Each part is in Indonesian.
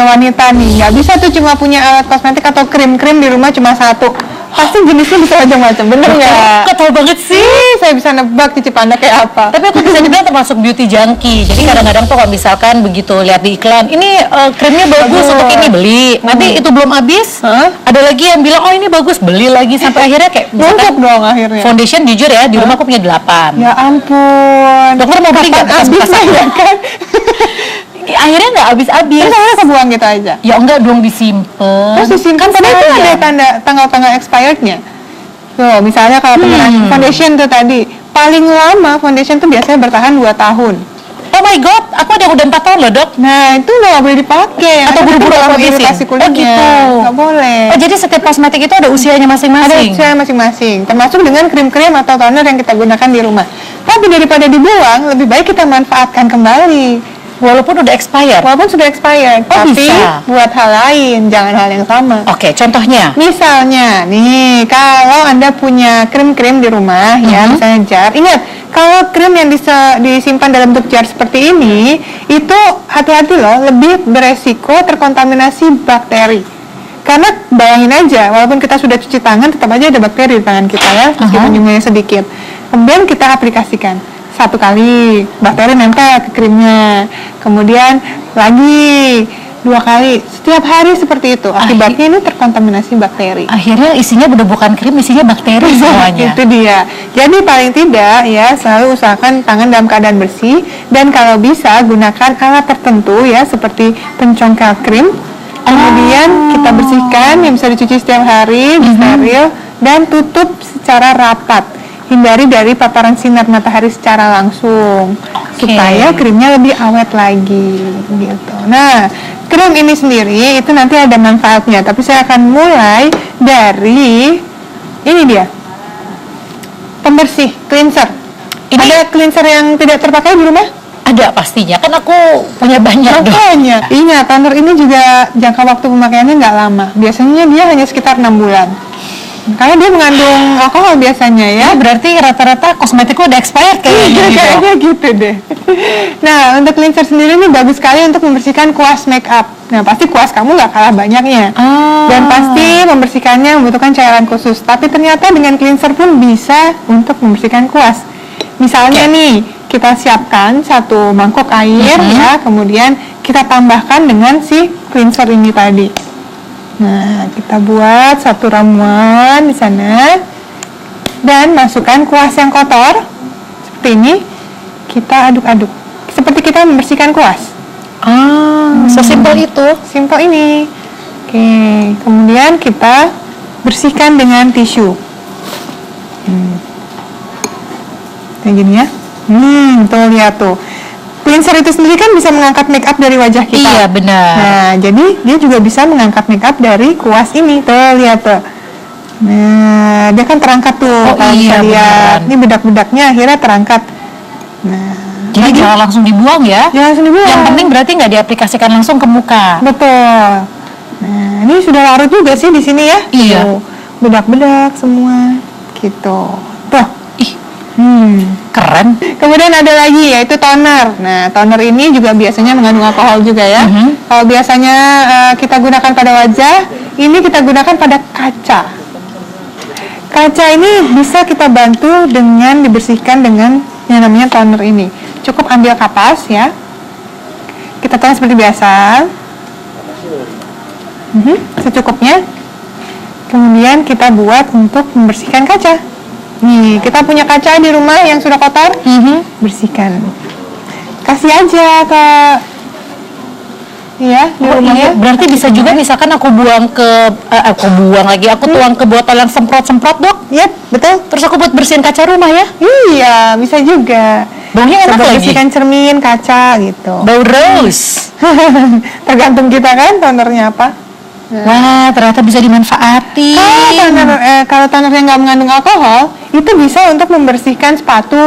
namanya wanita nih, nggak bisa tuh cuma punya alat kosmetik atau krim-krim di rumah cuma satu. Pasti jenisnya bisa macam-macam, bener nggak? Kok tahu banget sih? Saya bisa nebak cicip Anda kayak apa. Tapi aku bisa dibilang termasuk beauty junkie. Jadi kadang-kadang tuh kalau misalkan begitu lihat di iklan, ini krimnya bagus untuk ini beli. Nanti itu belum habis, ada lagi yang bilang oh ini bagus, beli lagi sampai akhirnya kayak Numpuk dong akhirnya. foundation jujur ya di rumah aku punya 8. Ya ampun. Dokter mau beli nggak bekas-bekasan? ya kan? Akhirnya nggak habis-habis. Terus akhirnya kebuang gitu aja. Ya enggak dong, disimpan. Terus disimpan kan itu ada tanggal-tanggal expirednya. Tuh, misalnya kalau penggunaan foundation tuh tadi, paling lama foundation tuh biasanya bertahan 2 tahun. Oh my god, aku ada yang udah 4 tahun loh dok. Nah, itu udah nggak boleh dipakai. Atau buru-buru aku habisin? iritasi kulitnya. Oh gitu. Nggak boleh. Oh jadi setiap kosmetik itu ada usianya Ada masing-masing? usia masing-masing, termasuk dengan krim-krim atau toner yang kita gunakan di rumah. Tapi daripada dibuang, lebih baik kita manfaatkan kembali. Walaupun udah expired? Walaupun sudah expired, Oh, tapi bisa. buat hal lain, jangan hal yang sama. Oke, contohnya? Misalnya, nih, kalau Anda punya krim-krim di rumah, ya, misalnya jar, ingat, kalau krim yang disimpan dalam bentuk jar seperti ini, itu hati-hati loh, lebih beresiko terkontaminasi bakteri. Karena bayangin aja, walaupun kita sudah cuci tangan, tetap aja ada bakteri di tangan kita ya, meskipun jumlahnya sedikit. Kemudian kita aplikasikan. 1 kali, bakteri nempel ke krimnya. Kemudian lagi 2 kali, setiap hari seperti itu. Akibatnya ini terkontaminasi bakteri. Akhirnya isinya udah bukan krim, isinya bakteri semuanya. Itu dia. Jadi paling tidak ya selalu usahakan tangan dalam keadaan bersih, dan kalau bisa gunakan alat tertentu ya seperti pencongkel krim. Kemudian kita bersihkan yang bisa dicuci setiap hari, steril, dan tutup secara rapat. Hindari dari paparan sinar matahari secara langsung supaya krimnya lebih awet lagi gitu. Nah, krim ini sendiri itu nanti ada manfaatnya, tapi saya akan mulai dari ini dia. Pembersih, cleanser. Ada cleanser yang tidak terpakai di rumah? Ada pastinya, kan aku punya banyak dong. Makanya, ingat toner ini juga jangka waktu pemakaiannya nggak lama. Biasanya dia hanya sekitar 6 bulan. Karena dia mengandung alkohol biasanya ya. Berarti rata-rata kosmetikku udah expired kayaknya. Kayaknya gitu deh. Nah, untuk cleanser sendiri ini bagus sekali untuk membersihkan kuas make up. Nah, pasti kuas kamu nggak kalah banyaknya. Dan pasti membersihkannya membutuhkan cairan khusus. Tapi ternyata dengan cleanser pun bisa untuk membersihkan kuas. Misalnya nih, kita siapkan 1 mangkok air ya, kemudian kita tambahkan dengan si cleanser ini tadi. Nah, kita buat 1 ramuan di sana dan masukkan kuas yang kotor seperti ini. Kita aduk-aduk seperti kita membersihkan kuas. Sesimpel itu. Simpel ini. Oke, kemudian kita bersihkan dengan tisu. Kayak gini ya. Tuh lihat tuh. Cleanser itu sendiri kan bisa mengangkat make up dari wajah kita. Iya, benar. Nah, jadi dia juga bisa mengangkat make up dari kuas ini. Tuh, lihat tuh. Nah, dia kan terangkat tuh. Oh, kalau iya, bisa lihat. beneran. Ini bedak-bedaknya akhirnya terangkat. Nah, Jadi jangan langsung dibuang ya. jangan langsung dibuang. Yang penting berarti nggak diaplikasikan langsung ke muka. Betul. Nah, ini sudah larut juga sih di sini ya. Iya. Tuh, bedak-bedak semua. Gitu. Tuh. Ih, Keren. Kemudian ada lagi yaitu toner. Nah, toner ini juga biasanya mengandung alkohol juga ya. Kalau biasanya kita gunakan pada wajah, ini kita gunakan pada kaca. Kaca ini bisa kita bantu dengan dibersihkan dengan yang namanya toner ini. Cukup ambil kapas ya. Kita tuang seperti biasa. Secukupnya. Kemudian kita buat untuk membersihkan kaca. Nih, kita punya kaca di rumah yang sudah kotor, bersihkan. Kasih aja ke, ya, di rumahnya. Berarti bisa juga misalkan aku buang ke, aku tuang ke botol yang semprot-semprot dok. Yep, betul. Terus aku buat bersihin kaca rumah ya. Iya, bisa juga. Baunya enak lagi. Bersihkan cermin, kaca, gitu. Bau rose. Tergantung kita kan, tonernya apa. Wah, ternyata bisa dimanfaatin. Kalau toner yang nggak mengandung alkohol, itu bisa untuk membersihkan sepatu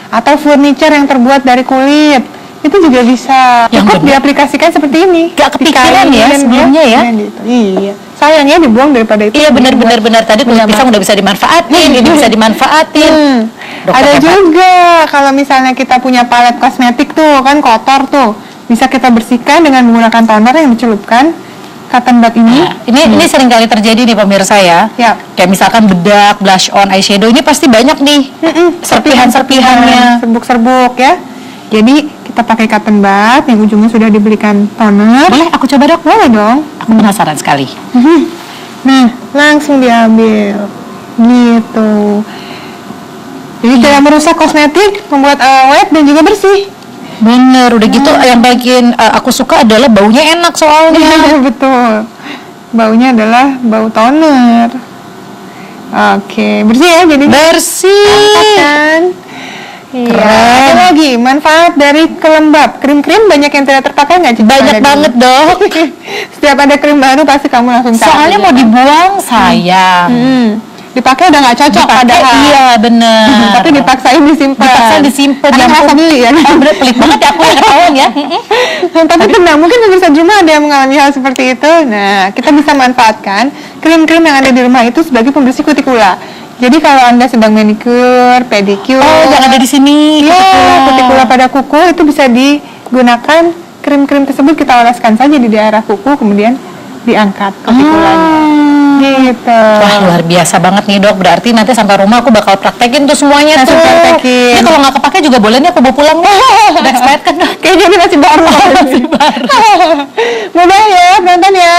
atau furniture yang terbuat dari kulit. Itu juga bisa. Cukup diaplikasikan seperti ini. Gak kepikiran ya sebelumnya ya. Gitu. Iya. Sayangnya dibuang daripada itu. Iya benar-benar tadi kulit pisang udah bisa dimanfaatin, ini bisa dimanfaatin. Ada juga kalau misalnya kita punya palet kosmetik tuh kan kotor tuh. Bisa kita bersihkan dengan menggunakan toner yang dicelupkan cotton bud ini. Nah, ini sering kali terjadi nih pemirsa ya. Ya. Kayak misalkan bedak, blush on, eyeshadow ini pasti banyak nih serpihan-serpihannya. Serbuk-serbuk ya. Jadi kita pakai cotton bud yang ujungnya sudah diberikan toner. Boleh aku coba dok? Boleh dong. Aku penasaran sekali. Nah, langsung diambil gitu. Jadi tidak merusak kosmetik, membuat awet dan juga bersih. Bener, udah gitu yang bagian aku suka adalah baunya enak soalnya. Betul. Baunya adalah bau toner. Oke, bersih ya jadi. Bersih. Kan? Iya. Keren. Ada lagi manfaat dari kelembab. Krim-krim banyak yang tidak terpakai nggak? Cici? Banyak Ada banget dulu. dok. Setiap ada krim baru pasti kamu langsung cari. Soalnya mau dibuang sayang. Dipakai udah nggak cocok padahal. Iya bener. Tapi dipaksain disimpan. Dipaksa disimpan. Karena merasa beli ya. Bener pelit banget ya aku yang ketahuan ya. Tapi tenang, mungkin pemirsa di rumah ada yang mengalami hal seperti itu. Nah, kita bisa manfaatkan krim-krim yang ada di rumah itu sebagai pembersih kutikula. Jadi kalau Anda sedang manicure, pedicure, Jangan ada di sini. kutikula pada kuku itu bisa digunakan krim-krim tersebut, kita oleskan saja di daerah kuku kemudian diangkat kutikulanya. Gitu. Wah luar biasa banget nih dok. Berarti nanti sampai rumah aku bakal praktekin tuh semuanya Langsung tuh. praktekin. Ini kalau nggak kepake juga boleh nih aku bawa pulang deh. Udah expired kan dok? Kayaknya ini masih baru. Masih baru. Mudah ya, penonton ya.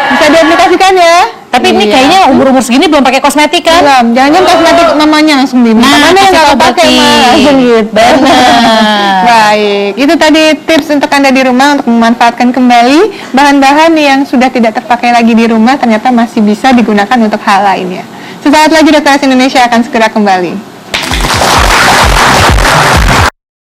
Bisa diaplikasikan ya. Tapi ini Iya. kayaknya umur-umur segini belum pakai kosmetik kan? Belum, jangan kosmetik mamanya langsung diminta. Nah, Mana yang kasih nggak tahu pakai Baki. mah langsung gitu. Benar. Baik, itu tadi tips untuk Anda di rumah untuk memanfaatkan kembali bahan-bahan yang sudah tidak terpakai lagi di rumah ternyata masih bisa digunakan untuk hal lainnya. Sesaat lagi Dokter Indonesia akan segera kembali.